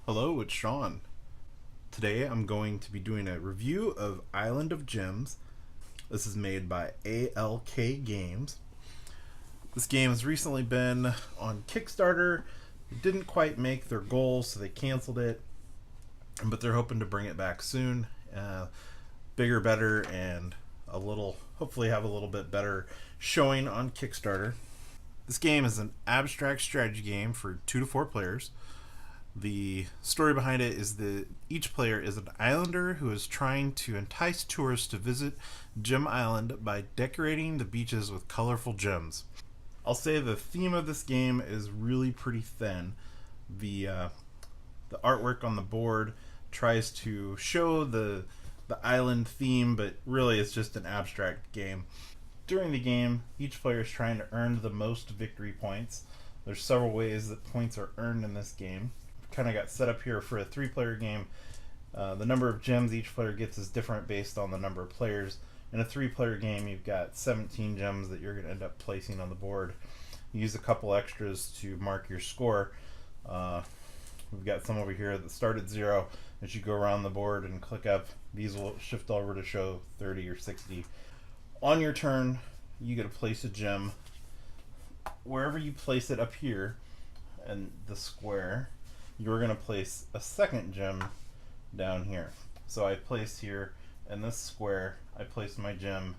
Hello, it's Sean. Today I'm going to be doing a review of Island of Gems. This is made by ALK Games. This game has recently been on Kickstarter. It didn't quite make their goal, so they canceled it, but they're hoping to bring it back soon. Bigger, better, and hopefully have a little bit better showing on Kickstarter. This game is an abstract strategy game for 2 to 4 players. The story behind it is that each player is an islander who is trying to entice tourists to visit Gem Island by decorating the beaches with colorful gems. I'll say the theme of this game is really pretty thin. The artwork on the board tries to show the island theme, but really it's just an abstract game. During the game, each player is trying to earn the most victory points. There's several ways that points are earned in this game. Kind of got set up here for a 3-player game. The number of gems each player gets is different based on the number of players. In a 3-player game, you've got 17 gems that you're going to end up placing on the board. You use a couple extras to mark your score. We've got some over here that start at 0. As you go around the board and click up, these will shift over to show 30 or 60. On your turn, you get to place a gem. Wherever you place it up here in the square, you're going to place a second gem down here. So I placed here in this square, I placed my gem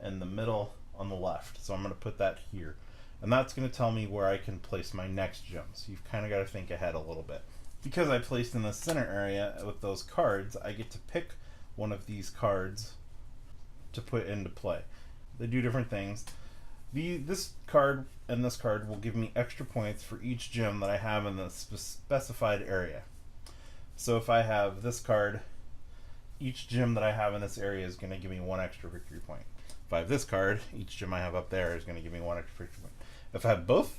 in the middle on the left. So I'm going to put that here. And that's going to tell me where I can place my next gem. So you've kind of got to think ahead a little bit. Because I placed in the center area with those cards, I get to pick one of these cards to put into play. They do different things. This card and this card will give me extra points for each gem that I have in the specified area. So if I have this card, each gem that I have in this area is going to give me 1 extra victory point. If I have this card, each gem I have up there is going to give me 1 extra victory point. If I have both,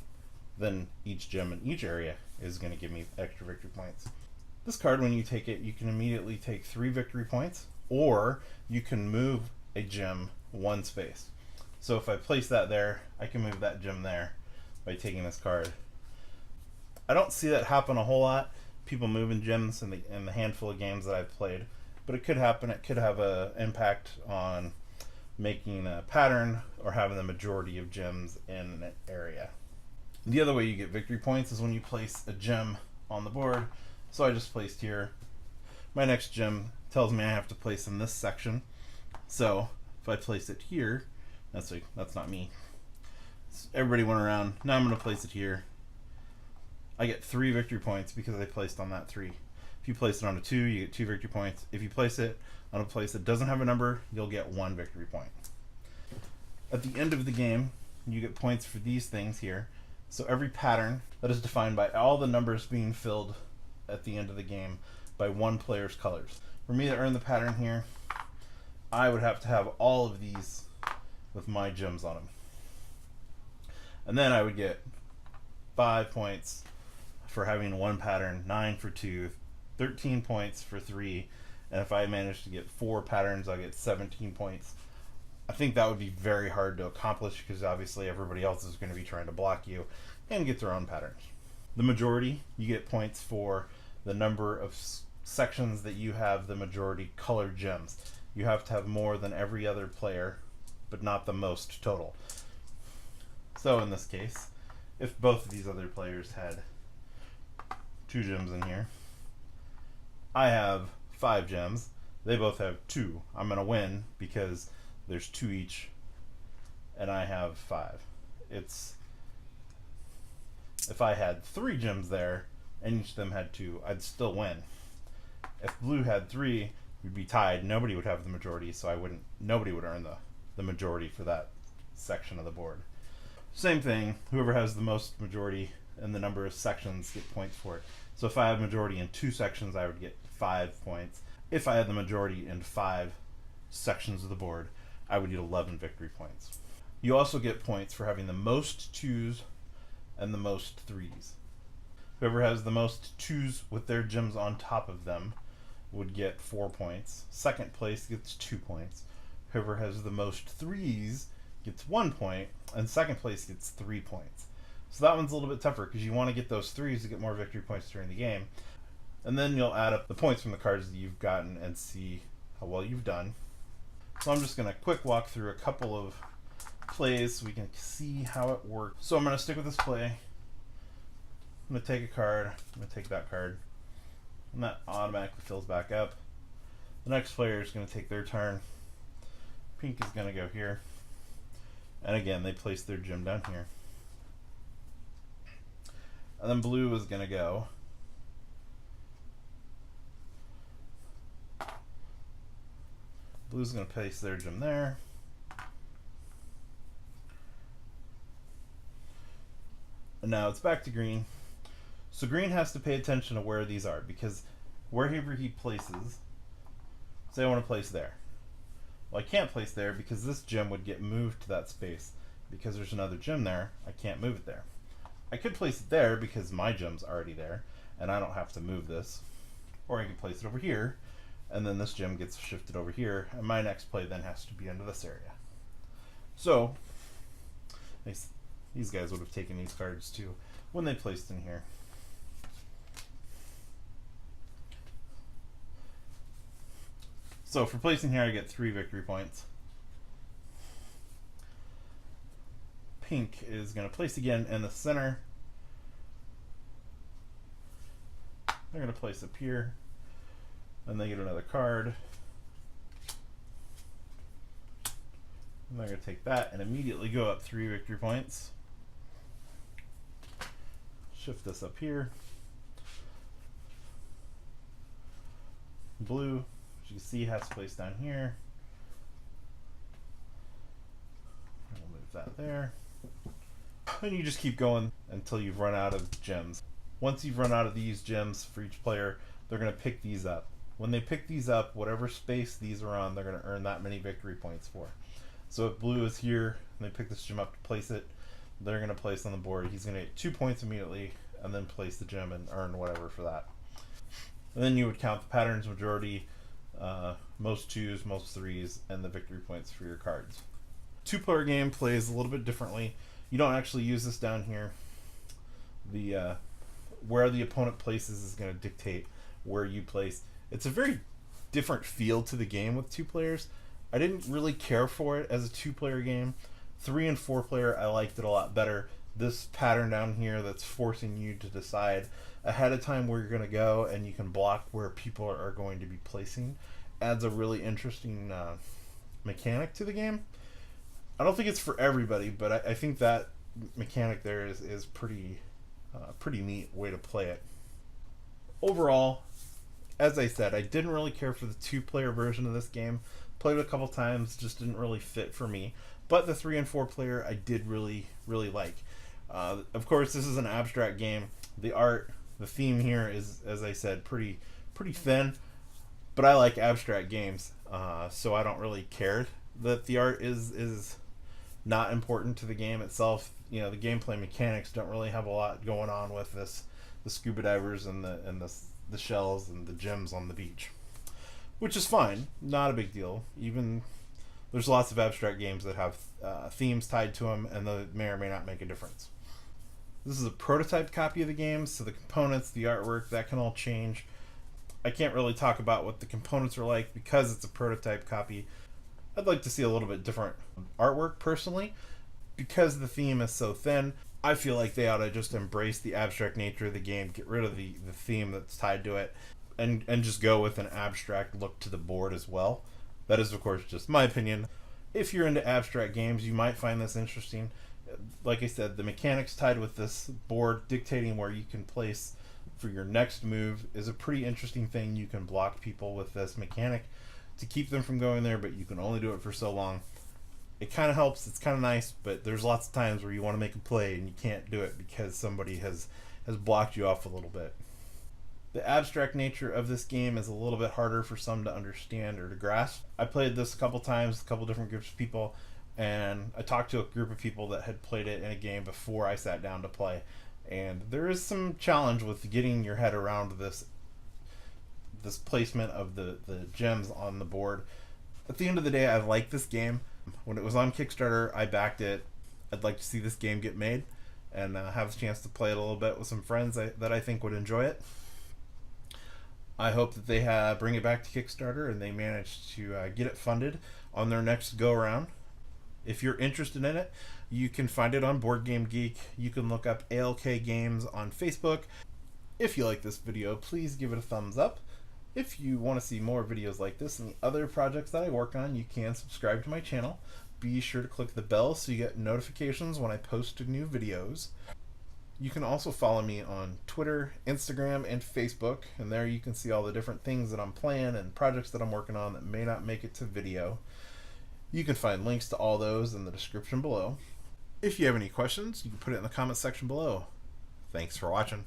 then each gem in each area is going to give me extra victory points. This card, when you take it, you can immediately take 3 victory points, or you can move a gem 1 space. So if I place that there, I can move that gem there by taking this card. I don't see that happen a whole lot, people moving gems in the handful of games that I've played, but it could happen. It could have an impact on making a pattern or having the majority of gems in an area. The other way you get victory points is when you place a gem on the board. So I just placed here. My next gem tells me I have to place in this section. So if I place it here, that's not me. Everybody went around. Now I'm going to place it here. I get 3 victory points because I placed on that 3. If you place it on a 2, you get 2 victory points. If you place it on a place that doesn't have a number, you'll get 1 victory point. At the end of the game, you get points for these things here. So every pattern that is defined by all the numbers being filled at the end of the game by one player's colors. For me to earn the pattern here, I would have to have all of these with my gems on them. And then I would get 5 points for having 1 pattern, 9 for 2, 13 points for 3, and if I manage to get 4 patterns, I'll get 17 points. I think that would be very hard to accomplish because obviously everybody else is going to be trying to block you and get their own patterns. The majority, you get points for the number of sections that you have the majority colored gems. You have to have more than every other player, but not the most total. So in this case, if both of these other players had 2 gems in here, I have 5 gems, they both have 2. I'm going to win because there's 2 each and I have 5. If I had 3 gems there and each of them had 2, I'd still win. If blue had 3, we'd be tied. Nobody would have the majority, so nobody would earn the majority for that section of the board. Same thing, whoever has the most majority and the number of sections get points for it. So if I have majority in 2 sections, I would get 5 points. If I had the majority in 5 sections of the board, I would get 11 victory points. You also get points for having the most 2s and the most 3s. Whoever has the most 2s with their gems on top of them would get 4 points. Second place gets 2 points. Whoever has the most 3s gets 1 point, and second place gets 3 points. So that one's a little bit tougher because you want to get those 3s to get more victory points during the game. And then you'll add up the points from the cards that you've gotten and see how well you've done. So I'm just going to quick walk through a couple of plays so we can see how it works. So I'm going to stick with this play. I'm going to take a card. I'm going to take that card. And that automatically fills back up. The next player is going to take their turn. Pink is going to go here. And again, they place their gem down here. And then blue is going to go. Blue's going to place their gem there. And now it's back to green. So green has to pay attention to where these are, because wherever he places, say I want to place there. Well, I can't place there because this gem would get moved to that space. Because there's another gem there, I can't move it there. I could place it there because my gem's already there, and I don't have to move this. Or I could place it over here, and then this gem gets shifted over here, and my next play then has to be into this area. So, these guys would have taken these cards too when they placed in here. So for placing here, I get 3 victory points. Pink is going to place again in the center. They're going to place up here, and they get another card. And they're going to take that and immediately go up 3 victory points. Shift this up here. Blue, as you can see, has placed down here. We'll move that there. And you just keep going until you've run out of gems. Once you've run out of these gems for each player, they're going to pick these up. When they pick these up, whatever space these are on, they're going to earn that many victory points for. So if blue is here and they pick this gem up to place it, they're going to place on the board. He's going to get 2 points immediately and then place the gem and earn whatever for that. And then you would count the patterns, majority, most 2s, most 3s, and the victory points for your cards. 2-player game plays a little bit differently. You don't actually use this down here. The where the opponent places is going to dictate where you place. It's a very different feel to the game with 2 players. I didn't really care for it as a 2-player game. 3 and 4-player, I liked it a lot better. This pattern down here that's forcing you to decide ahead of time where you're going to go, and you can block where people are going to be placing, adds a really interesting mechanic to the game. I don't think it's for everybody, but I think that mechanic there is pretty neat way to play it. Overall, as I said, I didn't really care for the 2-player version of this game. Played it a couple times, just didn't really fit for me. But the 3 and 4-player I did really like. Of course, this is an abstract game. The art, the theme here is, as I said, pretty thin. But I like abstract games, so I don't really care that the art is not important to the game itself. You know, the gameplay mechanics don't really have a lot going on with this, the scuba divers and the shells and the gems on the beach, which is fine, not a big deal. Even there's lots of abstract games that have themes tied to them, and they may or may not make a difference. This is a prototype copy of the game, so the components, the artwork, that can all change. I can't really talk about what the components are like because it's a prototype copy. I'd like to see a little bit different artwork personally. Because the theme is so thin, I feel like they ought to just embrace the abstract nature of the game, get rid of the theme that's tied to it, and just go with an abstract look to the board as well. That is, of course, just my opinion. If you're into abstract games, you might find this interesting. Like I said, the mechanics tied with this board dictating where you can place for your next move is a pretty interesting thing. You can block people with this mechanic to keep them from going there, but you can only do it for so long. It kind of helps, it's kind of nice, but there's lots of times where you want to make a play and you can't do it because somebody has blocked you off a little bit. The abstract nature of this game is a little bit harder for some to understand or to grasp. I played this a couple times, a couple different groups of people, and I talked to a group of people that had played it in a game before I sat down to play, and there is some challenge with getting your head around this placement of the gems on the board. At the end of the day, I like this game. When it was on Kickstarter, I backed it. I'd like to see this game get made and have a chance to play it a little bit with some friends that I think would enjoy it. I hope that they bring it back to Kickstarter and they manage to get it funded on their next go around. If you're interested in it, you can find it on Board Game Geek. You can look up ALK Games on Facebook. If you like this video, please give it a thumbs up. If you want to see more videos like this and the other projects that I work on, you can subscribe to my channel. Be sure to click the bell so you get notifications when I post new videos. You can also follow me on Twitter, Instagram, and Facebook, and there you can see all the different things that I'm playing and projects that I'm working on that may not make it to video. You can find links to all those in the description below. If you have any questions, you can put it in the comment section below. Thanks for watching.